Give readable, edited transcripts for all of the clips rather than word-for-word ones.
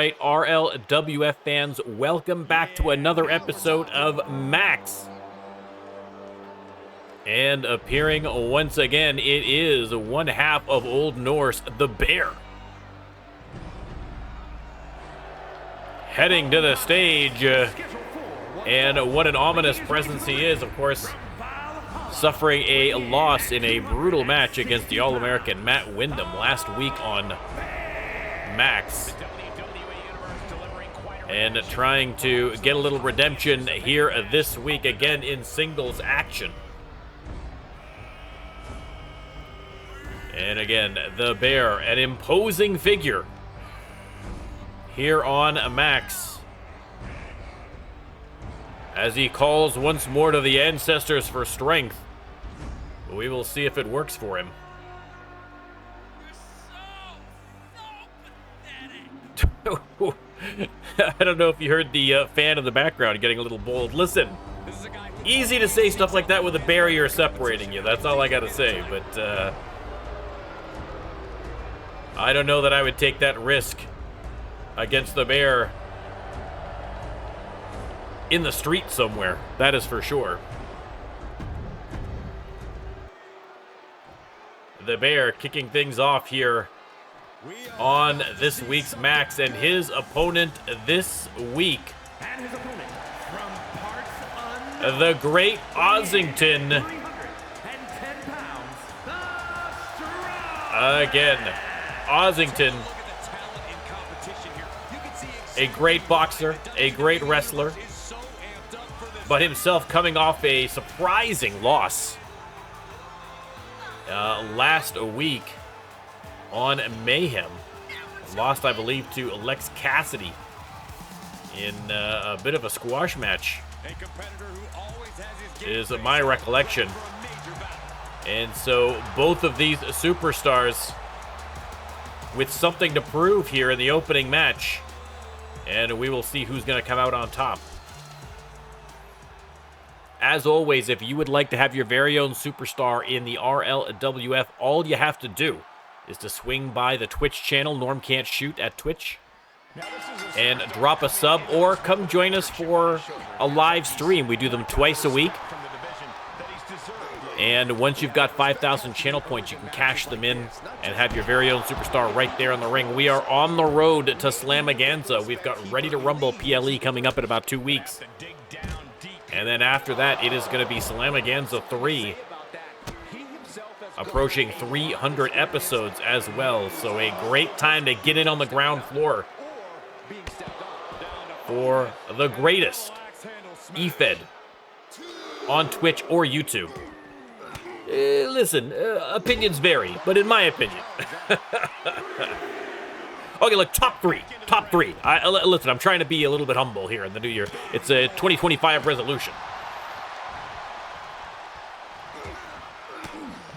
right, RLWF fans, welcome back to another episode of Max. And appearing once again, it is one half of Old Norse, the Bear. Heading to the stage, and what an ominous presence he is, of course, suffering a loss in a brutal match against the All-American Matt Windham last week on Max. And trying to get a little redemption here this week, again in singles action. And again, the Bear, an imposing figure here on Max, as he calls once more to the ancestors for strength. We will see if it works for him. I don't know if you heard the fan in the background getting a little bold. Listen, easy to say stuff like that with a barrier separating you. That's all I gotta say, but I don't know that I would take that risk against the Bear in the street somewhere. That is for sure. The Bear kicking things off here on this week's Max, and his opponent this week, the Great Ozington. Again, Ozington, a great boxer, a great wrestler, but himself coming off a surprising loss last week on Mayhem. Lost, I believe, to Lex Cassidy in a bit of a squash match, is my recollection. And so both of these superstars with something to prove here in the opening match, and we will see who's going to come out on top. As always, if you would like to have your very own superstar in the RLWF, all you have to do is to swing by the Twitch channel, NormCantShoot at Twitch, and drop a sub, or come join us for a live stream. We do them twice a week. And once you've got 5,000 channel points, you can cash them in and have your very own superstar right there in the ring. We are on the road to Slamaganza. We've got Ready to Rumble PLE coming up in about 2 weeks. And then after that, it is going to be Slamaganza 3, approaching 300 episodes as well. So a great time to get in on the ground floor for the greatest EFED on Twitch or YouTube. Listen, opinions vary, but in my opinion. Okay, look, top three. Listen, I'm trying to be a little bit humble here in the new year. It's a 2025 resolution.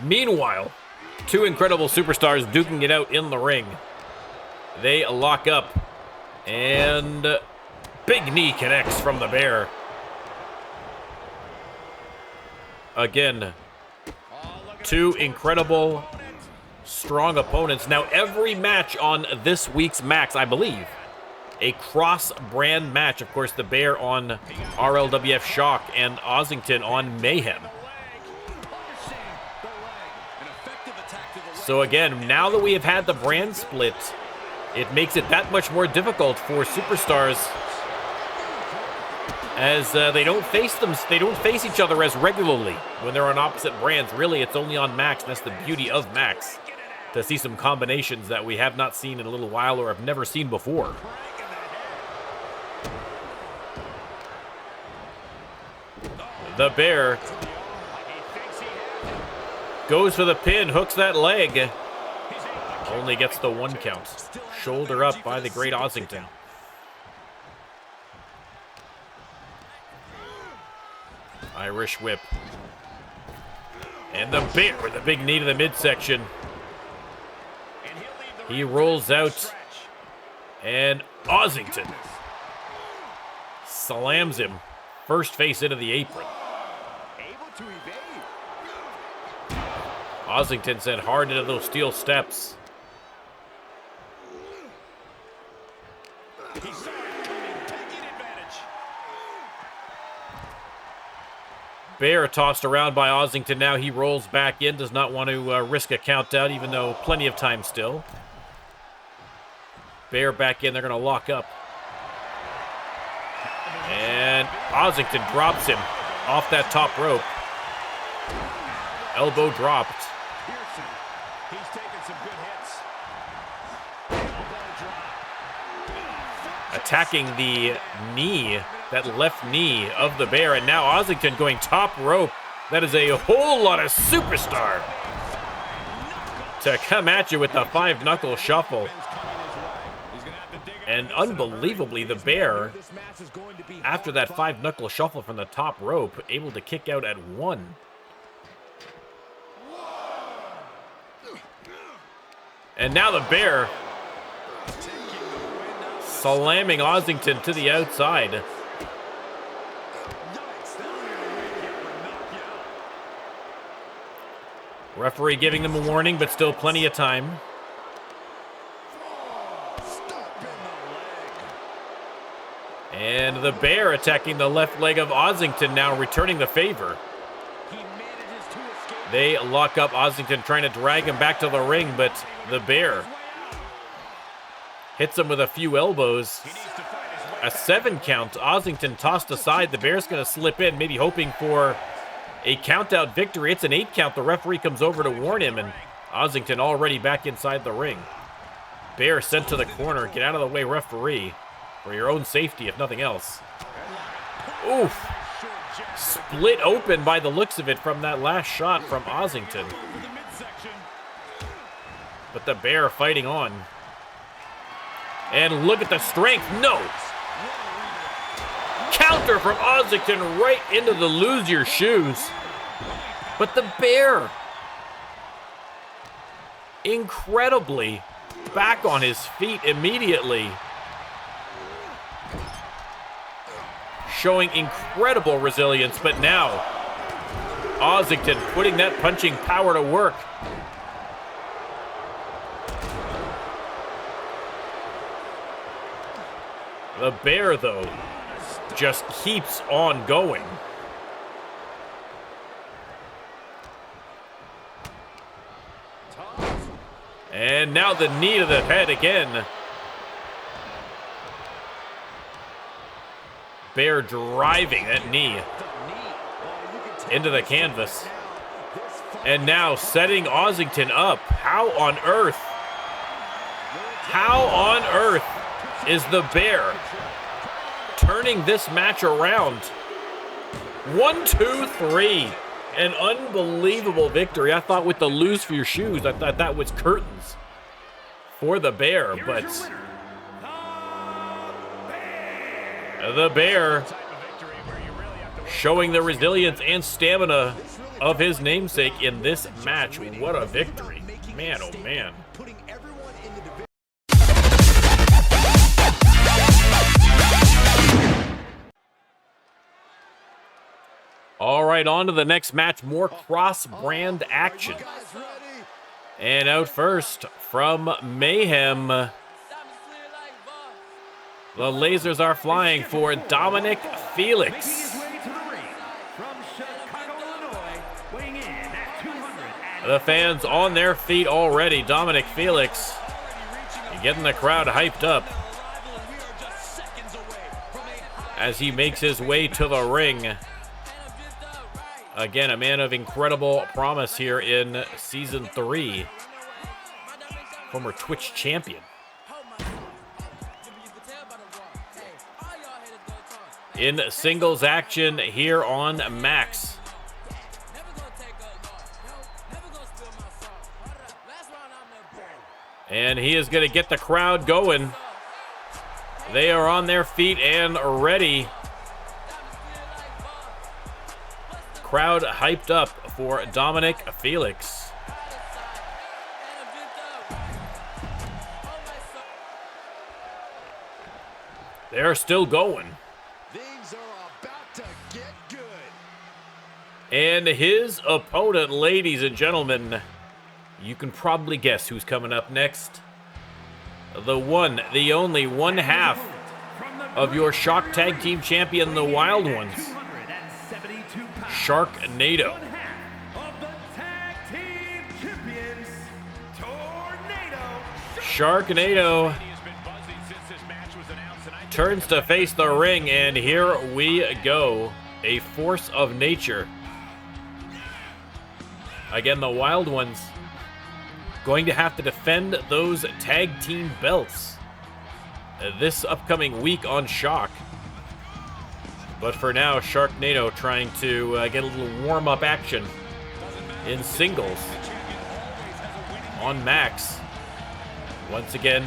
Meanwhile, two incredible superstars duking it out in the ring. They lock up, and big knee connects from the Bear. Again, two incredible, strong opponents. Now, every match on this week's Max, I believe, a cross-brand match. Of course, the Bear on RLWF Shock and Ozington on Mayhem. So again, now that we have had the brand split, it makes it that much more difficult for superstars, as they don't face each other as regularly when they're on opposite brands. Really, it's only on Max. That's the beauty of Max, to see some combinations that we have not seen in a little while or have never seen before. The Bear goes for the pin, hooks that leg. Only gets the 1 count. Shoulder up by the Great Ozington. Irish whip. And the Bear with a big knee to the midsection. He rolls out, and Ozington slams him first face into the apron. Ozington sent hard into those steel steps. Bear tossed around by Ozington. Now he rolls back in. Does not want to risk a countdown, even though plenty of time still. Bear back in. They're going to lock up. And Ozington drops him off that top rope. Elbow dropped. He's taking some good hits. Attacking the knee, that left knee of the Bear. And now Ozington going top rope. That is a whole lot of superstar to come at you with the 5-knuckle shuffle. And unbelievably, the Bear, after that 5-knuckle shuffle from the top rope, able to kick out at 1. And now the Bear slamming Ozington to the outside. Referee giving them a warning, but still plenty of time. And the Bear attacking the left leg of Ozington, now returning the favor. They lock up Ozington, trying to drag him back to the ring, but the Bear hits him with a few elbows. A 7 count. Ozington tossed aside. The Bear's going to slip in, maybe hoping for a count-out victory. It's an 8 count. The referee comes over to warn him, and Ozington already back inside the ring. Bear sent to the corner. Get out of the way, referee, for your own safety, if nothing else. Oof. Split open by the looks of it from that last shot from Ozington. But the Bear fighting on. And look at the strength. No. Counter from Ozington right into the lose your shoes. But the Bear, incredibly, back on his feet immediately. Showing incredible resilience, but now Ozington putting that punching power to work. The Bear, though, just keeps on going. And now the knee to the head again. Bear driving that knee into the canvas. And now setting Ozington up. How on earth is the Bear turning this match around? 1, 2, 3. An unbelievable victory. I thought with the lose for your shoes, I thought that was curtains for the Bear, but the Bear showing the resilience and stamina of his namesake in this match. What a victory. Man, oh man. All right, on to the next match. More cross-brand action. And out first from Mayhem, the lasers are flying for Dominic Felix. The fans on their feet already. Dominic Felix getting the crowd hyped up as he makes his way to the ring. Again, a man of incredible promise here in Season 3. Former Twitch champion. In singles action here on Max. And he is going to get the crowd going. They are on their feet and ready. Crowd hyped up for Dominic Felix. They're still going. Things are about to get good. And his opponent, ladies and gentlemen, you can probably guess who's coming up next. The one, the only one half of your Shock Tag Team champion, the Wild Ones. Sharknado. One half of the tag team champions, Sharknado turns to face the ring, and here we go. A force of nature. Again, the Wild Ones going to have to defend those tag team belts this upcoming week on Shock. But for now, Sharknado trying to get a little warm-up action in singles on Max. Once again,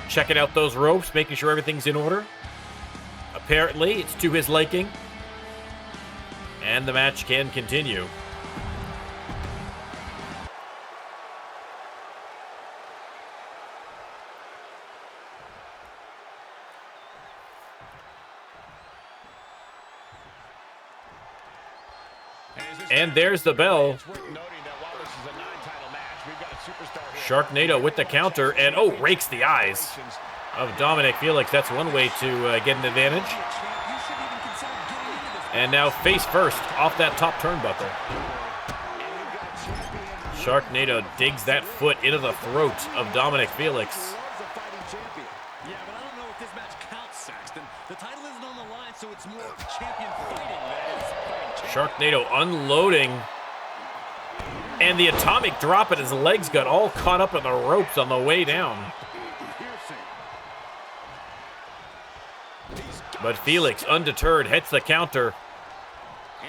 checking out those ropes, making sure everything's in order. Apparently, it's to his liking. And the match can continue. And there's the bell. Sharknado with the counter, and oh, rakes the eyes of Dominic Felix. That's one way to get an advantage. And now face first off that top turnbuckle. Sharknado digs that foot into the throat of Dominic Felix. Yeah, but I don't know if this match counts, Saxton. The title isn't on the line, so it's more champion fighting than it is fighting champion. Sharknado unloading. And the atomic drop at his legs got all caught up in the ropes on the way down. But Felix, undeterred, hits the counter.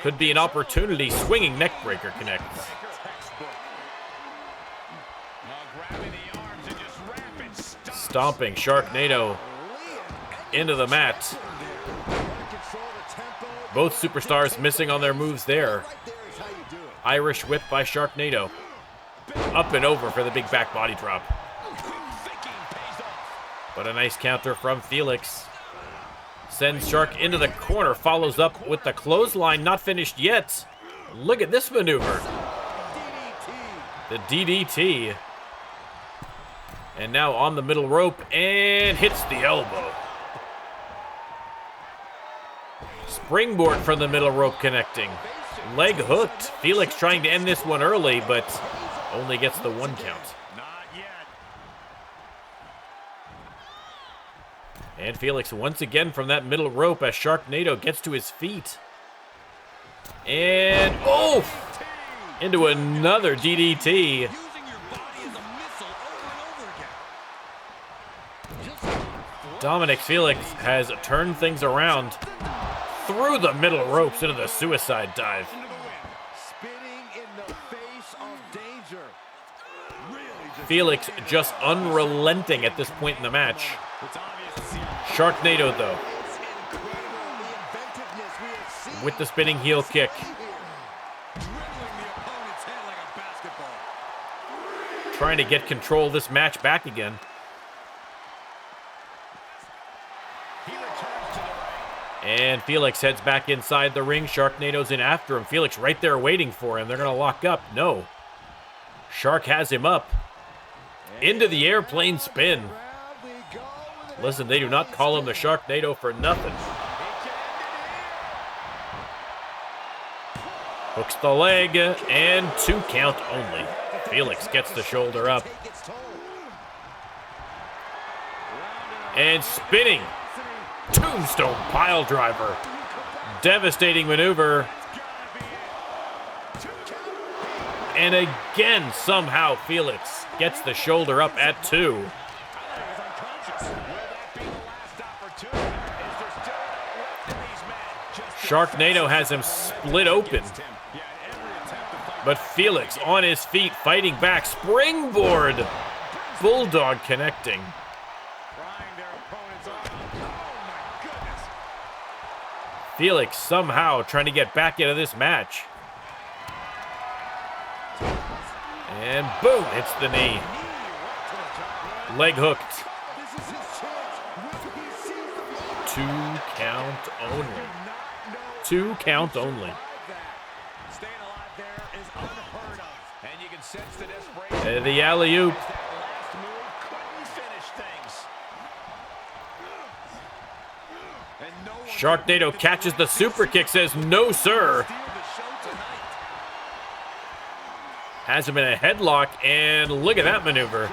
Could be an opportunity. Swinging neckbreaker connects. Stomping Sharknado into the mat. Both superstars missing on their moves there. Irish whip by Sharknado. Up and over for the big back body drop. But a nice counter from Felix. Sends Shark into the corner. Follows up with the clothesline. Not finished yet. Look at this maneuver. The DDT. And now on the middle rope and hits the elbow. Springboard from the middle rope connecting. Leg hooked. Felix trying to end this one early, but only gets the one count. And Felix once again from that middle rope as Sharknado gets to his feet. And, oh! Into another DDT. Dominic Felix has turned things around through the middle ropes into the suicide dive. Felix just unrelenting at this point in the match. Sharknado, though, with the spinning heel kick. Trying to get control of this match back again. And Felix heads back inside the ring. Sharknado's in after him. Felix right there waiting for him. They're going to lock up. No. Shark has him up. Into the airplane spin. Listen, they do not call him the Sharknado for nothing. Hooks the leg, and 2 count only. Felix gets the shoulder up. And spinning. Tombstone pile driver. Devastating maneuver. And again, somehow, Felix gets the shoulder up at 2. Sharknado has him split open. But Felix on his feet, fighting back. Springboard. Bulldog connecting. Felix somehow trying to get back into this match. And boom, hits the knee. Leg hooked. 2 count only. 2 count only. The alley-oop. Sharknado catches the super kick, says no, sir. Has him in a headlock, and look at that maneuver.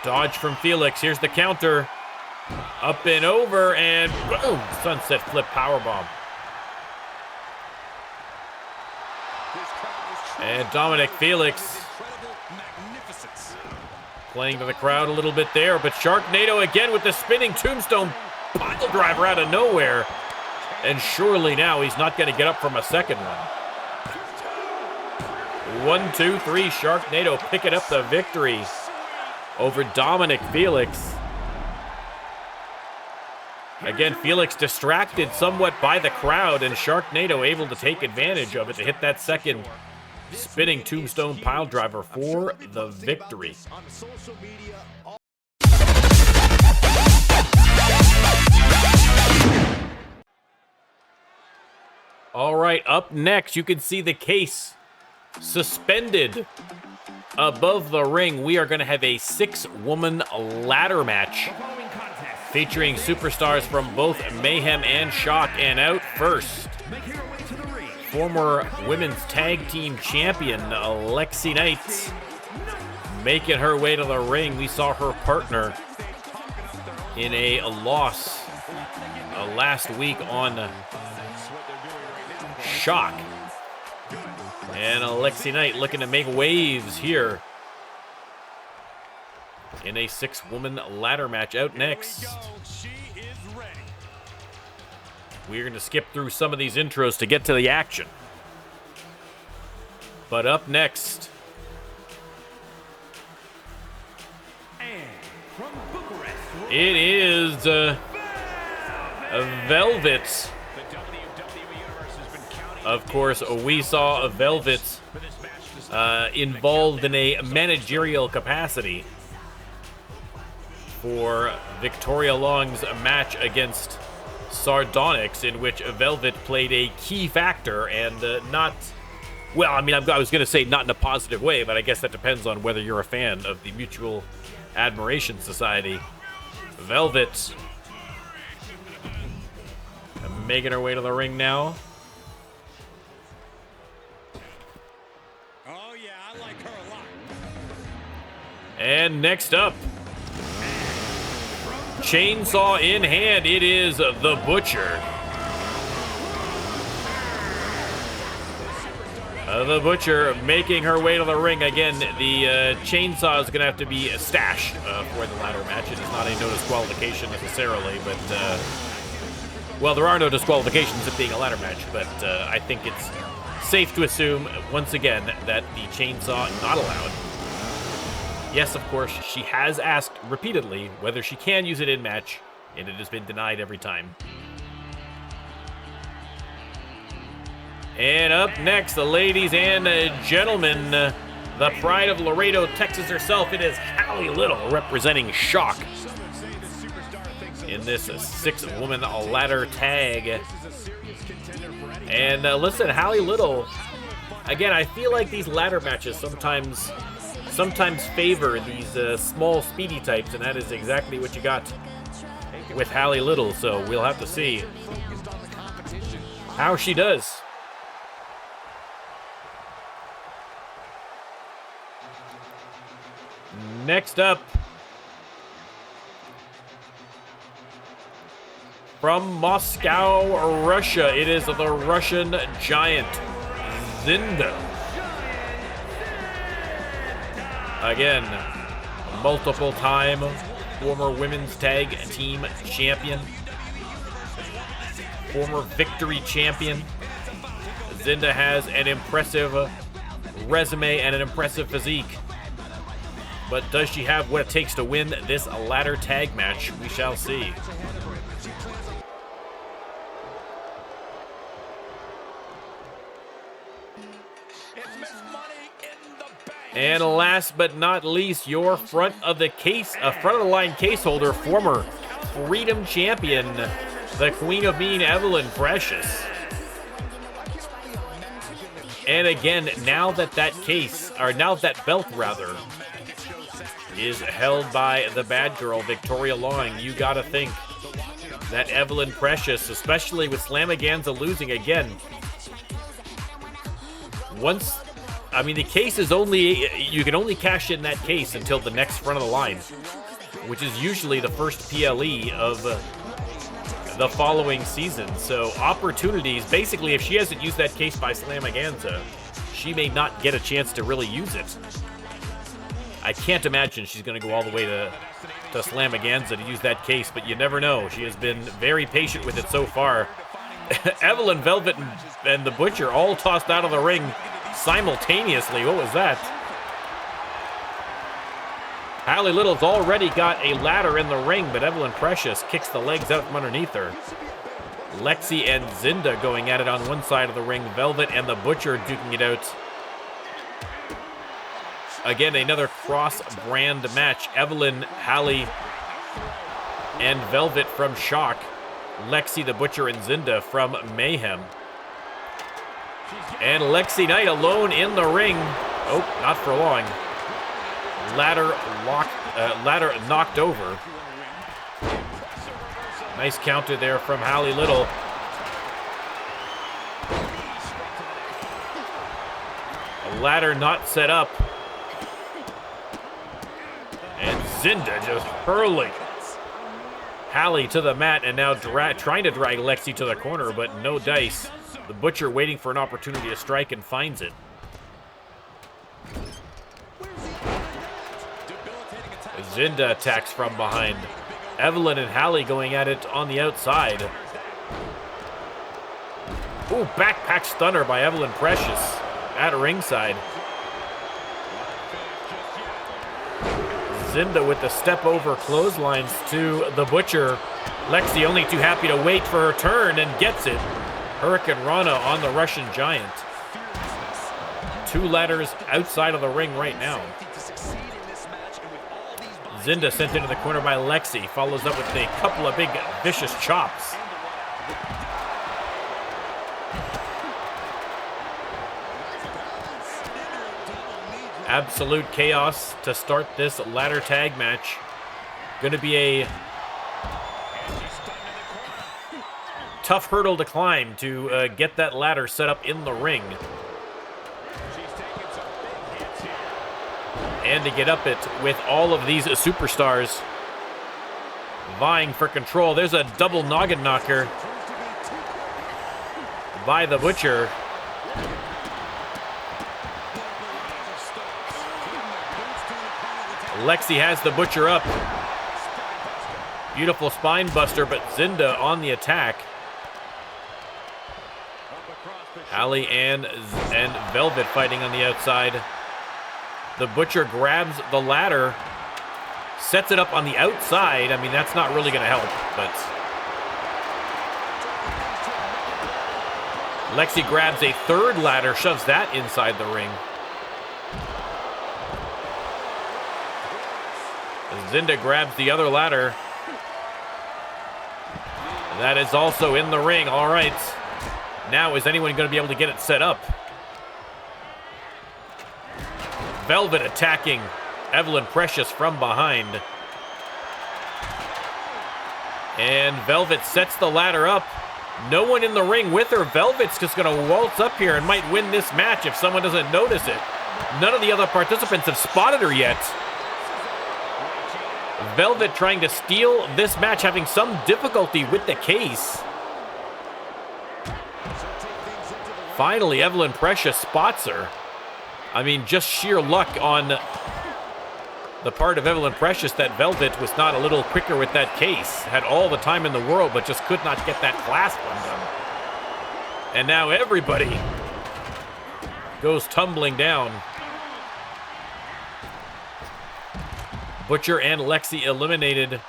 Dodge from Felix. Here's the counter. Up and over, and boom, sunset flip powerbomb. And Dominic Felix playing to the crowd a little bit there, but Sharknado again with the spinning tombstone pile driver out of nowhere. And surely now he's not going to get up from a second one. 1, 2, 3, Sharknado picking up the victory over Dominic Felix. Again, Felix distracted somewhat by the crowd, and Sharknado able to take advantage of it to hit that second spinning tombstone pile driver for the victory. All right, up next, you can see the case suspended above the ring. We are going to have a 6-woman ladder match featuring superstars from both Mayhem and Shock. And out first, former women's tag team champion Alexi Knight making her way to the ring. We saw her partner in a loss last week on Shock. And Alexi Knight looking to make waves here in a 6-woman ladder match. Out next, we're going to skip through some of these intros to get to the action. But up next, it is Velvet. Of course, we saw Velvet involved in a managerial capacity for Victoria Long's match against Sardonyx, in which Velvet played a key factor, and not, well, I mean, I was going to say not in a positive way, but I guess that depends on whether you're a fan of the Mutual Admiration Society. Velvet making her way to the ring now. Oh, yeah, I like her a lot. And next up, chainsaw in hand, it is the Butcher. The Butcher making her way to the ring. Again, the chainsaw is going to have to be stashed for the ladder match. It is not a no disqualification necessarily, but, well, there are no disqualifications of being a ladder match, but I think it's safe to assume, once again, that the chainsaw not allowed. Yes, of course, she has asked repeatedly whether she can use it in match, and it has been denied every time. And up next, the ladies and gentlemen, the pride of Laredo, Texas herself, it is Hallie Little representing Shock in this 6-woman ladder tag. And listen, Hallie Little, again, I feel like these ladder matches sometimes favor these small, speedy types, and that is exactly what you got with Hallie Little, so we'll have to see how she does. Next up, from Moscow, Russia, it is the Russian Giant, Zinda. Again, multiple-time former women's tag team champion, former Victory champion. Zinda has an impressive resume and an impressive physique. But does she have what it takes to win this ladder tag match? We shall see. And last but not least, your front of the line case holder, former Freedom champion, the Queen of Mean, Evelyn Precious. And again, now that belt is held by the bad girl, Victoria Long. You gotta think that Evelyn Precious, especially with Slamaganza losing again, the case is you can only cash in that case until the next front of the line, which is usually the first PLE of the following season. So opportunities, basically, if she hasn't used that case by Slamaganza, she may not get a chance to really use it. I can't imagine she's going to go all the way to Slamaganza to use that case, but you never know. She has been very patient with it so far. Evelyn, Velvet, and the Butcher all tossed out of the ring simultaneously. What was that? Hallie Little's already got a ladder in the ring, but Evelyn Precious kicks the legs out from underneath her. Lexi and Zinda going at it on one side of the ring. Velvet and the Butcher duking it out. Again, another cross-brand match. Evelyn, Hallie, and Velvet from Shock. Lexi, the Butcher, and Zinda from Mayhem. And Lexi Knight alone in the ring. Oh, not for long. Ladder knocked over. Nice counter there from Hallie Little. A ladder not set up. And Zinda just hurling Hallie to the mat, and now trying to drag Lexi to the corner, but no dice. The Butcher waiting for an opportunity to strike and finds it. Zinda attacks from behind. Evelyn and Hallie going at it on the outside. Ooh, backpack stunner by Evelyn Precious at ringside. Zinda with the step over clotheslines to the Butcher. Lexi only too happy to wait for her turn and gets it. Hurricane Rana on the Russian Giant. Two ladders outside of the ring right now. Zinda sent into the corner by Lexi. Follows up with a couple of big vicious chops. Absolute chaos to start this ladder tag match. Going to be a tough hurdle to climb to get that ladder set up in the ring. And to get up it with all of these superstars vying for control. There's a double noggin knocker by the Butcher. Lexi has the Butcher up. Beautiful spine buster, but Zinda on the attack. Hallie and Velvet fighting on the outside. The Butcher grabs the ladder, sets it up on the outside. I mean, that's not really going to help, but Lexi grabs a third ladder, shoves that inside the ring. Zinda grabs the other ladder. That is also in the ring. All right. Now, is anyone going to be able to get it set up? Velvet attacking Evelyn Precious from behind. And Velvet sets the ladder up. No one in the ring with her. Velvet's just going to waltz up here and might win this match if someone doesn't notice it. None of the other participants have spotted her yet. Velvet trying to steal this match, having some difficulty with the case. Finally, Evelyn Precious spots her. I mean, just sheer luck on the part of Evelyn Precious that Velvet was not a little quicker with that case. Had all the time in the world, but just could not get that clasp undone. And now everybody goes tumbling down. Butcher and Lexi eliminated,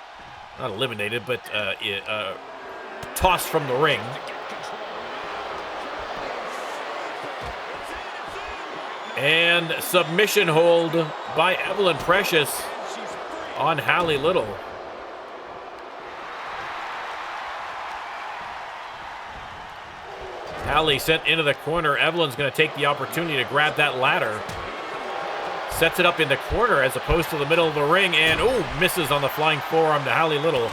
not eliminated, but tossed from the ring. And submission hold by Evelyn Precious on Hallie Little. Hallie sent into the corner. Evelyn's going to take the opportunity to grab that ladder. Sets it up in the corner as opposed to the middle of the ring, and oh, misses on the flying forearm to Hallie Little.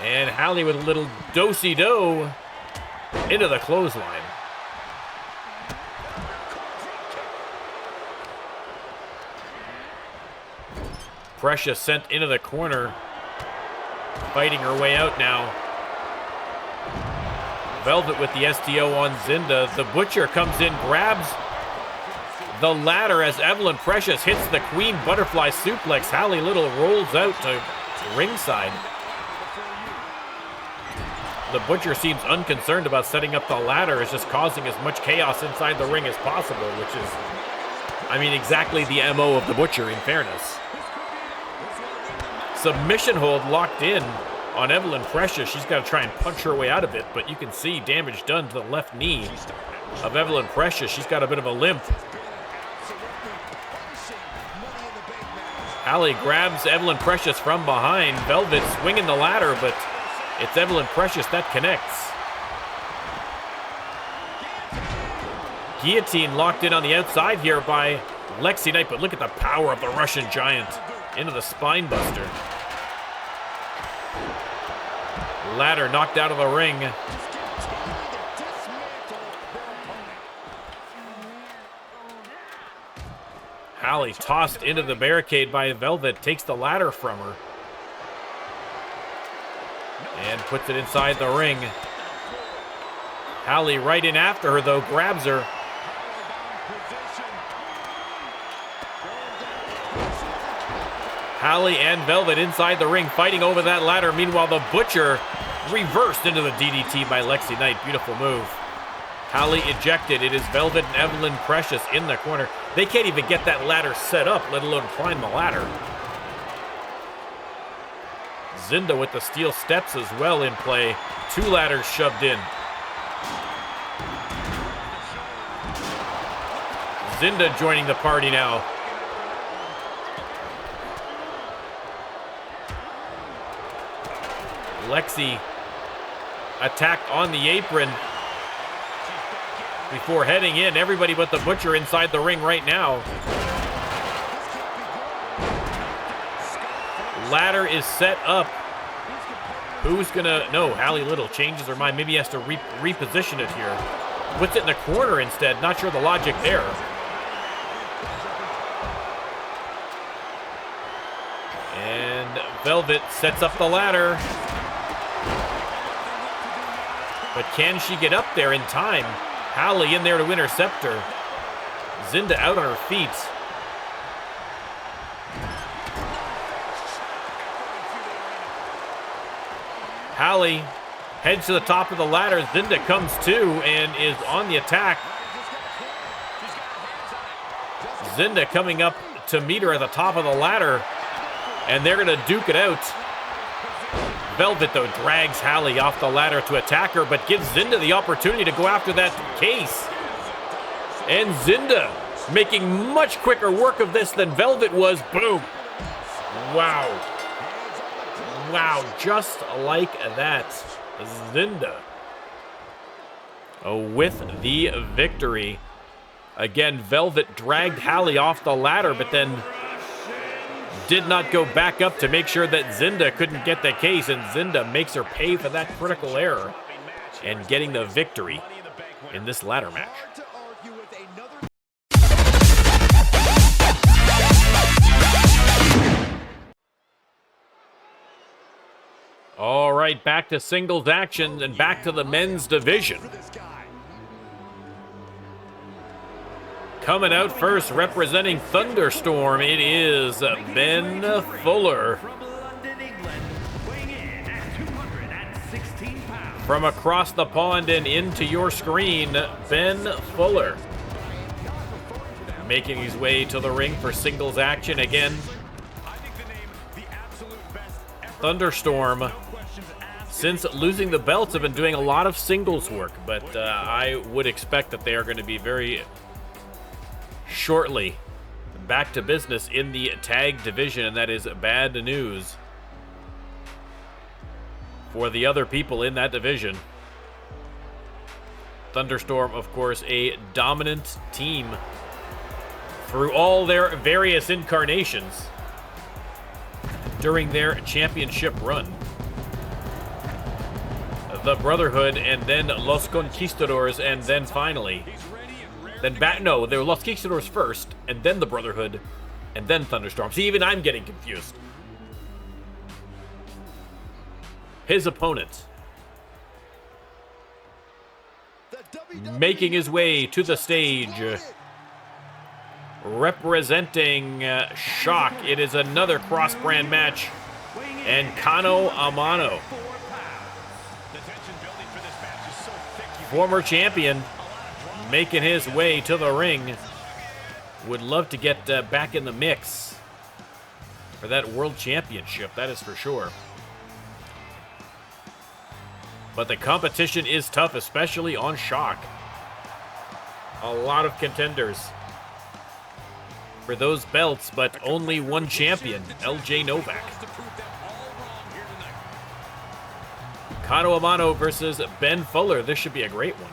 And Hallie with a little do-si-do into the clothesline. Precious sent into the corner, fighting her way out now. Velvet with the STO on Zinda. The Butcher comes in, grabs the ladder as Evelyn Precious hits the Queen Butterfly Suplex. Hallie Little rolls out to ringside. The Butcher seems unconcerned about setting up the ladder, is just causing as much chaos inside the ring as possible, which is, I mean, exactly the MO of the Butcher, in fairness. Submission hold locked in on Evelyn Precious. She's got to try and punch her way out of it, but you can see damage done to the left knee of Evelyn Precious. She's got a bit of a limp. Hallie grabs Evelyn Precious from behind. Velvet swinging the ladder, but it's Evelyn Precious that connects. Guillotine locked in on the outside here by Lexi Knight, but look at the power of the Russian Giant into the spine buster. Ladder knocked out of the ring. Hallie tossed into the barricade by Velvet, takes the ladder from her. And puts it inside the ring. Hallie right in after her though, grabs her. Hallie and Velvet inside the ring fighting over that ladder. Meanwhile, the Butcher reversed into the DDT by Lexi Knight. Beautiful move. Hallie ejected. It is Velvet and Evelyn Precious in the corner. They can't even get that ladder set up, let alone climb the ladder. Zinda with the steel steps as well in play. 2 ladders shoved in. Zinda joining the party now. Lexi attacked on the apron before heading in. Everybody but the Butcher inside the ring right now. Ladder is set up. Who's gonna... No, Hallie Little changes her mind. Maybe he has to reposition it here. Puts it in the corner instead. Not sure the logic there. And Velvet sets up the ladder. But can she get up there in time? Hallie in there to intercept her. Zinda out on her feet. Hallie heads to the top of the ladder. Zinda comes to and is on the attack. Zinda coming up to meet her at the top of the ladder. And they're going to duke it out. Velvet, though, drags Hallie off the ladder to attack her, but gives Zinda the opportunity to go after that case. And Zinda making much quicker work of this than Velvet was. Boom. Wow. Wow, just like that. Zinda with the victory. Again, Velvet dragged Hallie off the ladder, but then did not go back up to make sure that Zinda couldn't get the case, and Zinda makes her pay for that critical error and getting the victory in this ladder match. All right, back to singles action and back to the men's division. Coming out first, representing Thunderstorm, it is Ben Fuller. From across the pond and into your screen, Ben Fuller. Making his way to the ring for singles action again. Thunderstorm, since losing the belts, have been doing a lot of singles work, but I would expect that they are going to be very shortly back to business in the tag division, and that is bad news for the other people in that division. Thunderstorm, of course, a dominant team through all their various incarnations during their championship run. The Brotherhood, and then Los Conquistadors, and then finally, they were Los Conquistadors first, and then the Brotherhood, and then Thunderstorm. See, even I'm getting confused. His opponent, making his way to the stage, representing Shock. It is another cross-brand match, and Kano Amano, former champion, making his way to the ring. Would love to get back in the mix for that world championship, that is for sure. But the competition is tough, especially on Shock. A lot of contenders for those belts, but only one champion, LJ Novak. Kano Amano versus Ben Fuller. This should be a great one.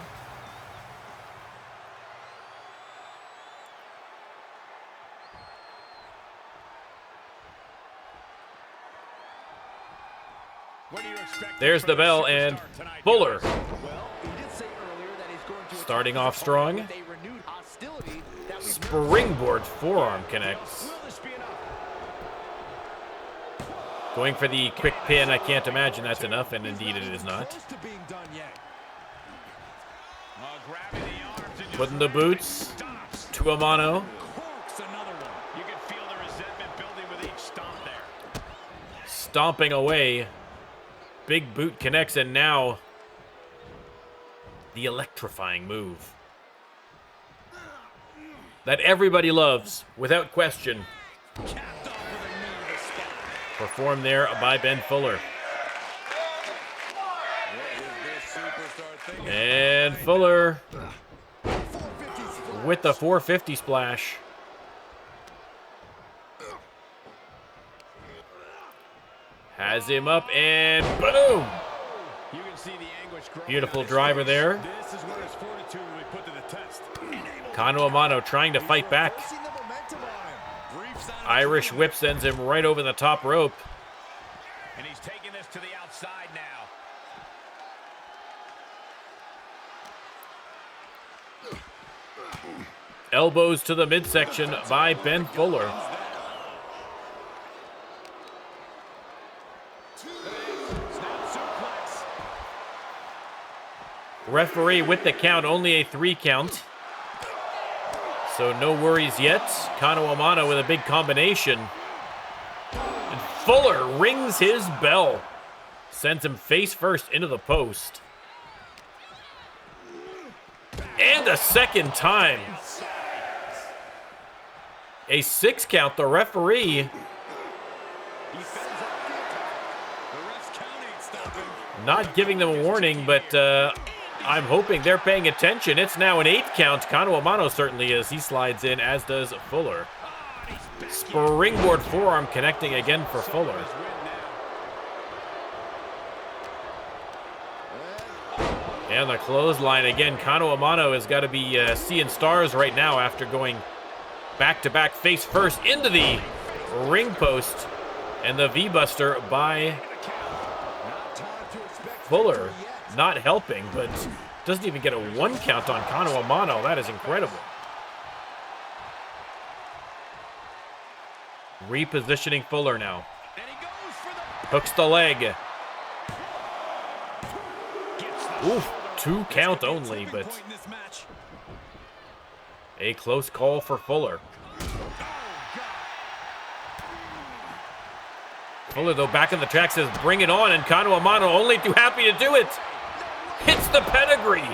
There's the bell, and Fuller starting off strong. Springboard forearm connects. Going for the quick pin. I can't imagine that's enough, and indeed it is not. Putting the boots to Amano. Stomping away. Big boot connects, and now the electrifying move that everybody loves, without question. Performed there by Ben Fuller. And Fuller with the 450 splash. Has him up, and boom! Beautiful driver there. Kano Amano trying to fight back. Irish whip sends him right over the top rope. And he's taking this to the outside now. Elbows to the midsection by Ben Fuller. Referee with the count, only a 3 count. So no worries yet. Kano Amano with a big combination. And Fuller rings his bell. Sends him face first into the post. And a second time. A 6 count, the referee. Not giving them a warning, but I'm hoping they're paying attention. It's now an 8 count. Kano Amano certainly is. He slides in, as does Fuller. Springboard forearm connecting again for Fuller. And the clothesline again. Kano Amano has got to be seeing stars right now after going back-to-back face first into the ring post. And the V-Buster by Fuller. Not helping, but doesn't even get a 1 count on Kano Amano. That is incredible. Repositioning Fuller now. Hooks the leg. Oof, 2 count only, but a close call for Fuller. Fuller, though, back in the track says, bring it on, and Kano Amano only too happy to do it. Hits the pedigree.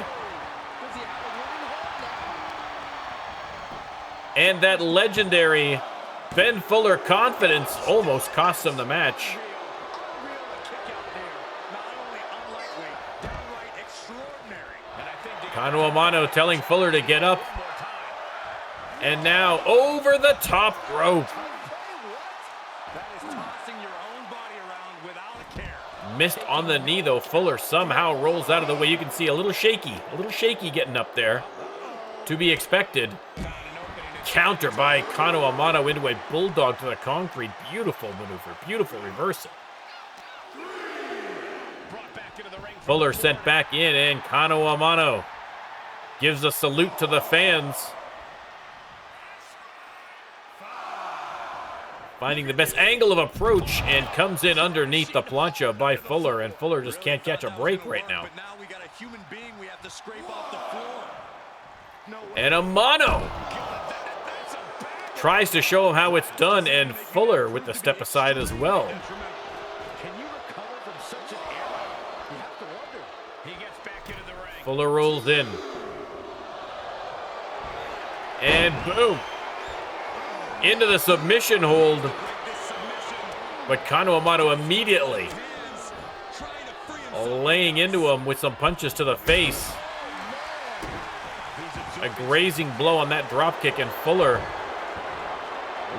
And that legendary Ben Fuller confidence almost costs him the match. Kano Amano telling Fuller to get up. And now over the top rope. Missed on the knee, though. Fuller somehow rolls out of the way. You can see a little shaky getting up there. To be expected. counter by Kano Amano into a bulldog to the concrete. Beautiful maneuver, beautiful reversal. Fuller sent back in, and Kano Amano gives a salute to the fans. Finding the best angle of approach and comes in underneath the plancha by Fuller, and Fuller just can't catch a break right now. And Amano tries to show him how it's done, and Fuller with the step aside as well. Fuller rolls in. And boom. Into the submission hold. But Kano Amano immediately laying into him with some punches to the face. A grazing blow on that drop kick, and Fuller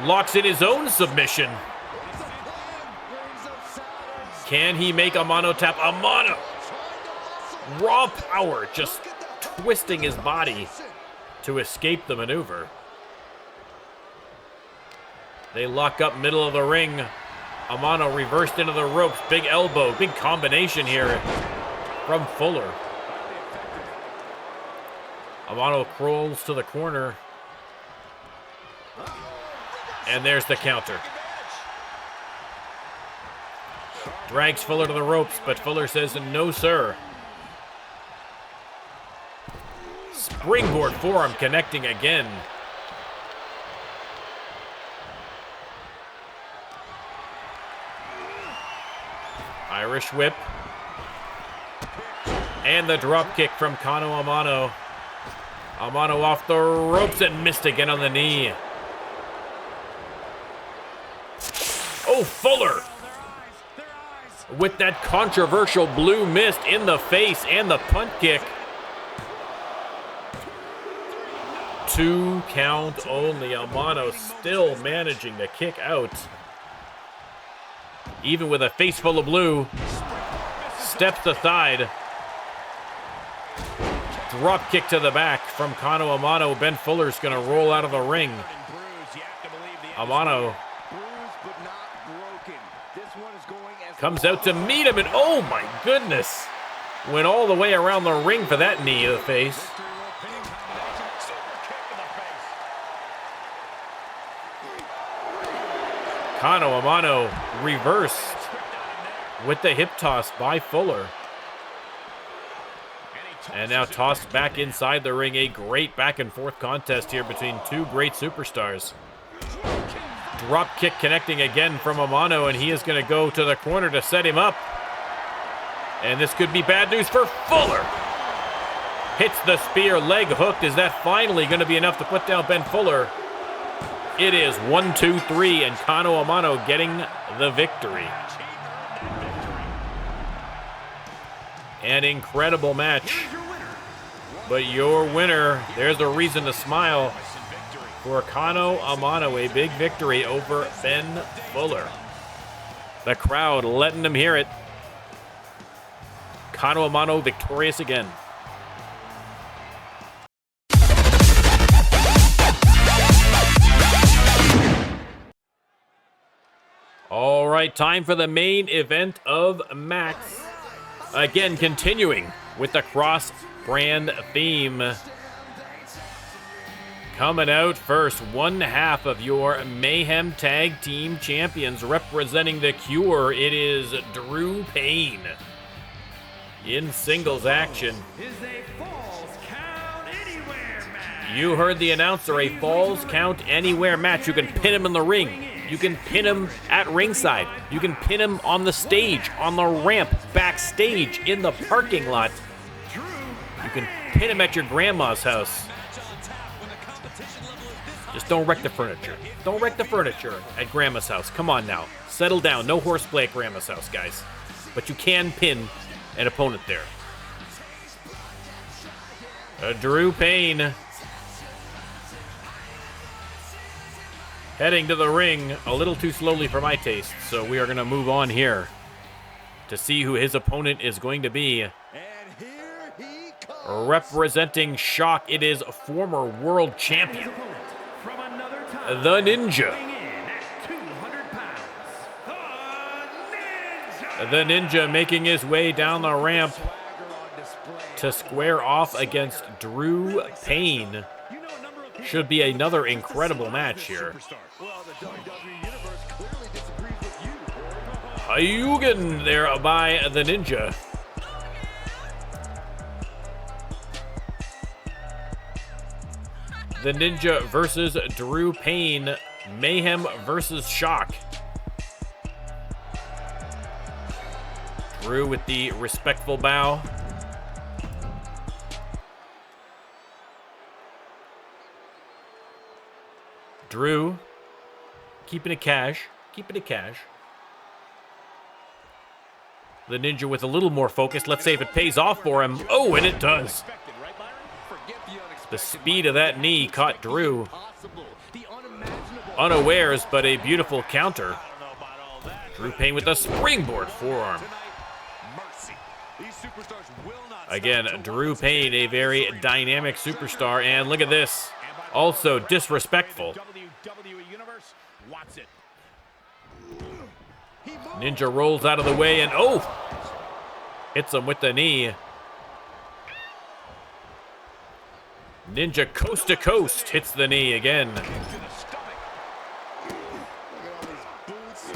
locks in his own submission. Can he make Amano tap? Amano! Raw power, just twisting his body to escape the maneuver. They lock up middle of the ring. Amano reversed into the ropes. Big elbow, big combination here from Fuller. Amano crawls to the corner. And there's the counter. Drags Fuller to the ropes, but Fuller says, no, sir. Springboard forearm connecting again. Irish whip. And the drop kick from Kano Amano. Amano off the ropes and missed again on the knee. Oh, Fuller with that controversial blue mist in the face and the punt kick. 2 count only. Amano still managing to kick out. Even with a face full of blue. Steps aside. Drop kick to the back from Kano Amano. Ben Fuller's going to roll out of the ring. Amano comes out to meet him, and oh my goodness. Went all the way around the ring for that knee to the face. Kano Amano reversed with the hip toss by Fuller. And now tossed back inside the ring. A great back and forth contest here between two great superstars. Drop kick connecting again from Amano, and he is going to go to the corner to set him up. And this could be bad news for Fuller. Hits the spear, leg hooked. Is that finally going to be enough to put down Ben Fuller? It is 1, 2, 3, and Kano Amano getting the victory. An incredible match. But your winner, there's a reason to smile. For Kano Amano, a big victory over Ben Fuller. The crowd letting them hear it. Kano Amano victorious again. All right, time for the main event of Max. Again, continuing with the cross-brand theme. Coming out first, one half of your Mayhem Tag Team champions representing the Cure. It is Drew Payne in singles action. You heard the announcer, a Falls Count Anywhere match. You can pin him in the ring. You can pin him at ringside. You can pin him on the stage, on the ramp, backstage, in the parking lot. You can pin him at your grandma's house. Just don't wreck the furniture. Don't wreck the furniture at grandma's house. Come on now. Settle down. No horseplay at grandma's house, guys. But you can pin an opponent there. Drew Payne heading to the ring a little too slowly for my taste, so we are going to move on here to see who his opponent is going to be. Representing Shock, it is former world champion the Ninja. The Ninja making his way down the ramp to square off against Drew Payne. Should be another incredible match here. Hayugen there by the Ninja. The Ninja versus Drew Payne. Mayhem versus Shock. Drew with the respectful bow. Drew keeping it cash. Keeping it cash. The Ninja with a little more focus. Let's see if it pays off for him. Oh, and it does. The speed of that knee caught Drew unawares, but a beautiful counter. Drew Payne with a springboard forearm. Again, Drew Payne, a very dynamic superstar, and look at this. Also disrespectful. WWE Universe wants it. Ninja rolls out of the way and oh! Hits him with the knee. Ninja coast to coast hits the knee again.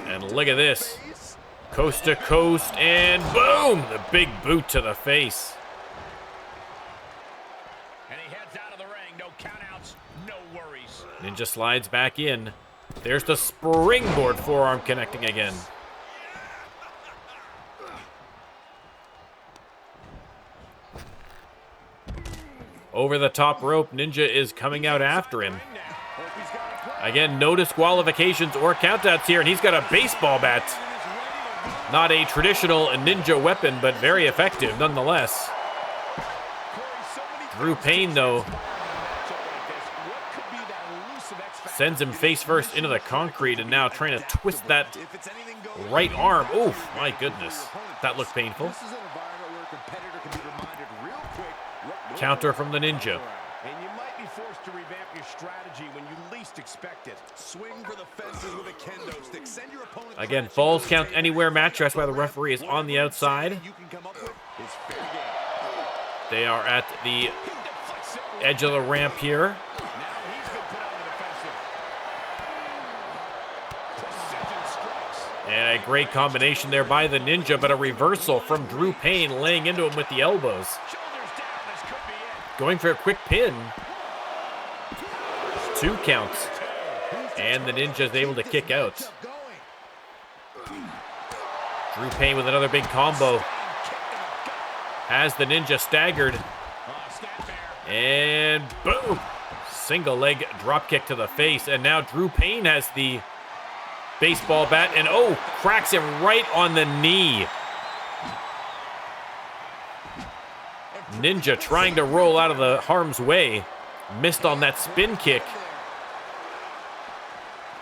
And look at this. Coast to coast and boom! The big boot to the face. And he heads out of the ring. No countouts, no worries. Ninja slides back in. There's the springboard forearm connecting again. Over the top rope, Ninja is coming out after him. Again, no disqualifications or countouts here, and he's got a baseball bat. Not a traditional ninja weapon, but very effective nonetheless. Drew Payne, though, sends him face first into the concrete, and now trying to twist that right arm. Oof, my goodness. That looked painful. Counter from the Ninja. And you might be forced to revamp your strategy when you least expect it. Swing for the fences with a kendo stick. Send your opponent. Again, falls count anywhere match. That's why the referee is on the outside. They are at the edge of the ramp here. And a great combination there by the Ninja, but a reversal from Drew Payne, laying into him with the elbows. Going for a quick pin. 2 counts. And the Ninja is able to kick out. Drew Payne with another big combo. Has the Ninja staggered. And boom! Single leg drop kick to the face. And now Drew Payne has the baseball bat. And oh, cracks him right on the knee. Ninja trying to roll out of the harm's way. Missed on that spin kick.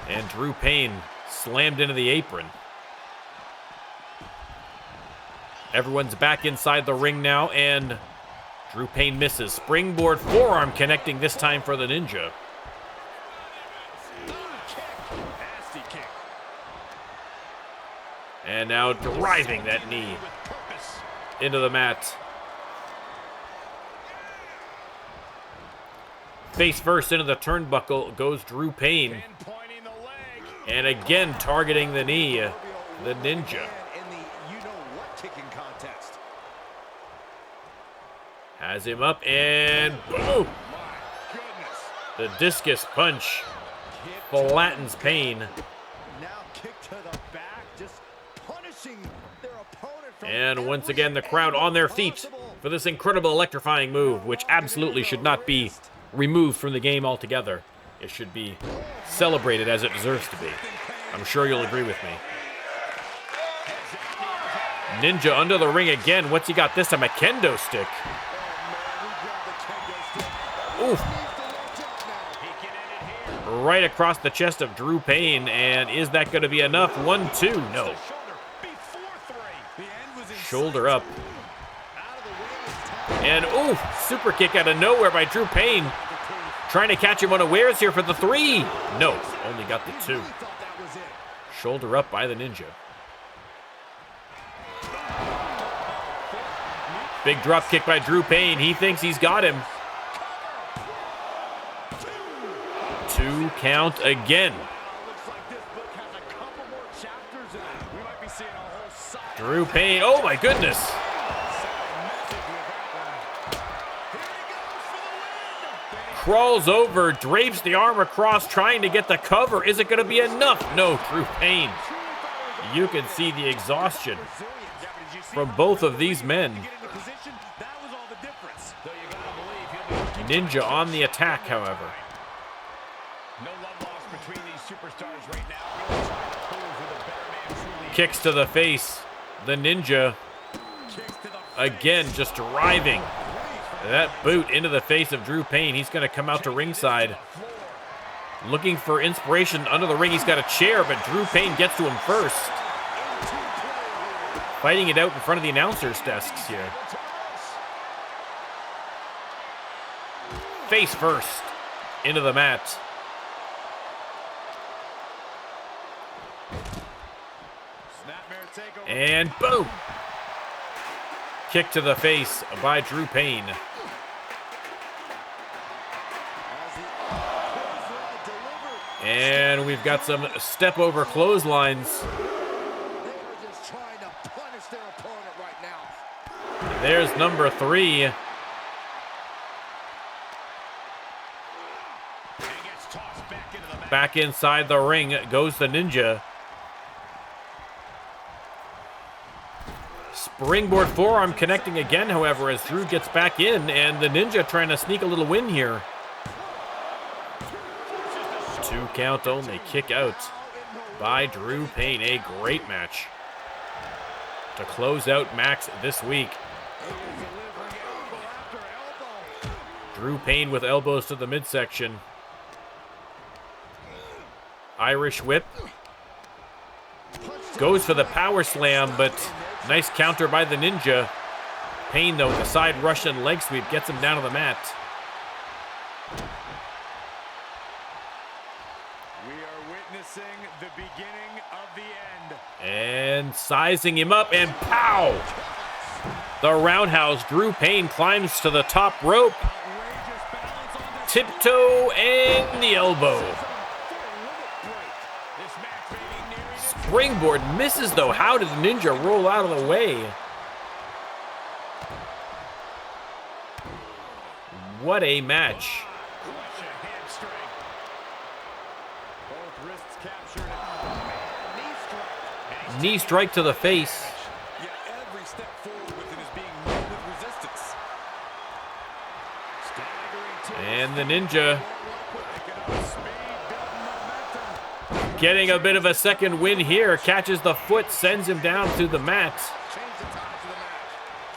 And Drew Payne slammed into the apron. Everyone's back inside the ring now, and Drew Payne misses. Springboard forearm connecting this time for the Ninja. And now driving that knee into the mat. Face first into the turnbuckle goes Drew Payne. And again targeting the knee, the Ninja. Has him up and boom! The discus punch flattens Payne. And once again the crowd on their feet for this incredible electrifying move, which absolutely should not be removed from the game altogether. It should be celebrated as it deserves to be. I'm sure you'll agree with me. Ninja under the ring again. What's he got this time? A kendo stick. Oof. Right across the chest of Drew Payne. And is that going to be enough? 1-2. No. Shoulder up. And ooh, super kick out of nowhere by Drew Payne. Trying to catch him unawares here for the 3. No, only got the 2. Shoulder up by the Ninja. Big drop kick by Drew Payne. He thinks he's got him. 2 count again. Drew Payne, oh my goodness. Crawls over, drapes the arm across, trying to get the cover. Is it going to be enough? No, Drew Payne. You can see the exhaustion from both of these men. Ninja on the attack, however. Kicks to the face. The Ninja, again, just driving that boot into the face of Drew Payne. He's going to come out to ringside. Looking for inspiration under the ring. He's got a chair, but Drew Payne gets to him first. Fighting it out in front of the announcers' desks here. Face first into the mat. And boom! Kick to the face by Drew Payne. And we've got some step over clotheslines. There's number 3. Back inside the ring goes the Ninja. Springboard forearm connecting again, however, as Drew gets back in, and the Ninja trying to sneak a little win here. 2 count only, kick out by Drew Payne. A great match to close out Max this week. Drew Payne with elbows to the midsection. Irish whip. Goes for the power slam, but nice counter by the Ninja. Payne, though, with a side Russian leg sweep, gets him down to the mat. We are witnessing the beginning of the end. And sizing him up, and pow! The roundhouse. Drew Payne climbs to the top rope. Tiptoe and the elbow. Springboard misses, though. How did the Ninja roll out of the way? What a match. Knee strike to the face. And the Ninja getting a bit of a second win here. Catches the foot, sends him down to the mat.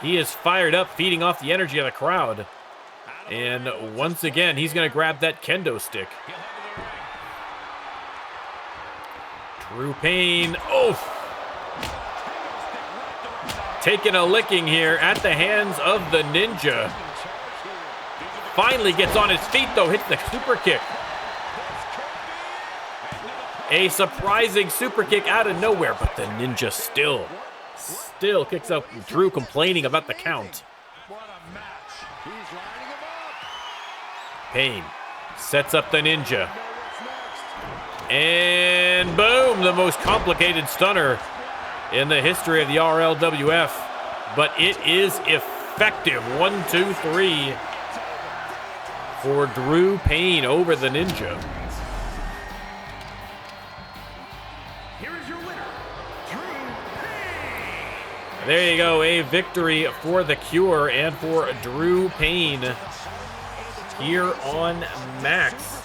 He is fired up, feeding off the energy of the crowd. And once again, he's going to grab that kendo stick. Drew Payne, oh! Taking a licking here at the hands of the Ninja. Finally gets on his feet, though, hits the super kick. A surprising super kick out of nowhere, but the Ninja still kicks out Drew, complaining about the count. Payne sets up the Ninja. And boom, the most complicated stunner in the history of the RLWF. But it is effective. 1, 2, 3 for Drew Payne over the Ninja. There you go, a victory for the Cure and for Drew Payne here on Max.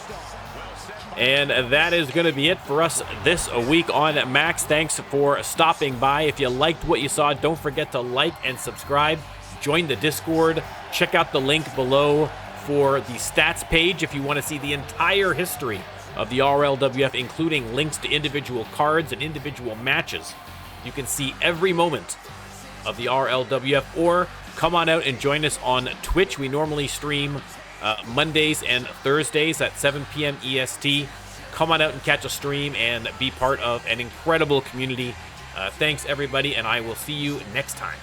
And that is going to be it for us this week on Max. Thanks for stopping by. If you liked what you saw, don't forget to like and subscribe. Join the Discord. Check out the link below for the stats page if you want to see the entire history of the RLWF, including links to individual cards and individual matches. You can see every moment of the RLWF, or come on out and join us on Twitch. We normally stream Mondays and Thursdays at 7 p.m. EST. Come on out and catch a stream and be part of an incredible community. Thanks, everybody, and I will see you next time.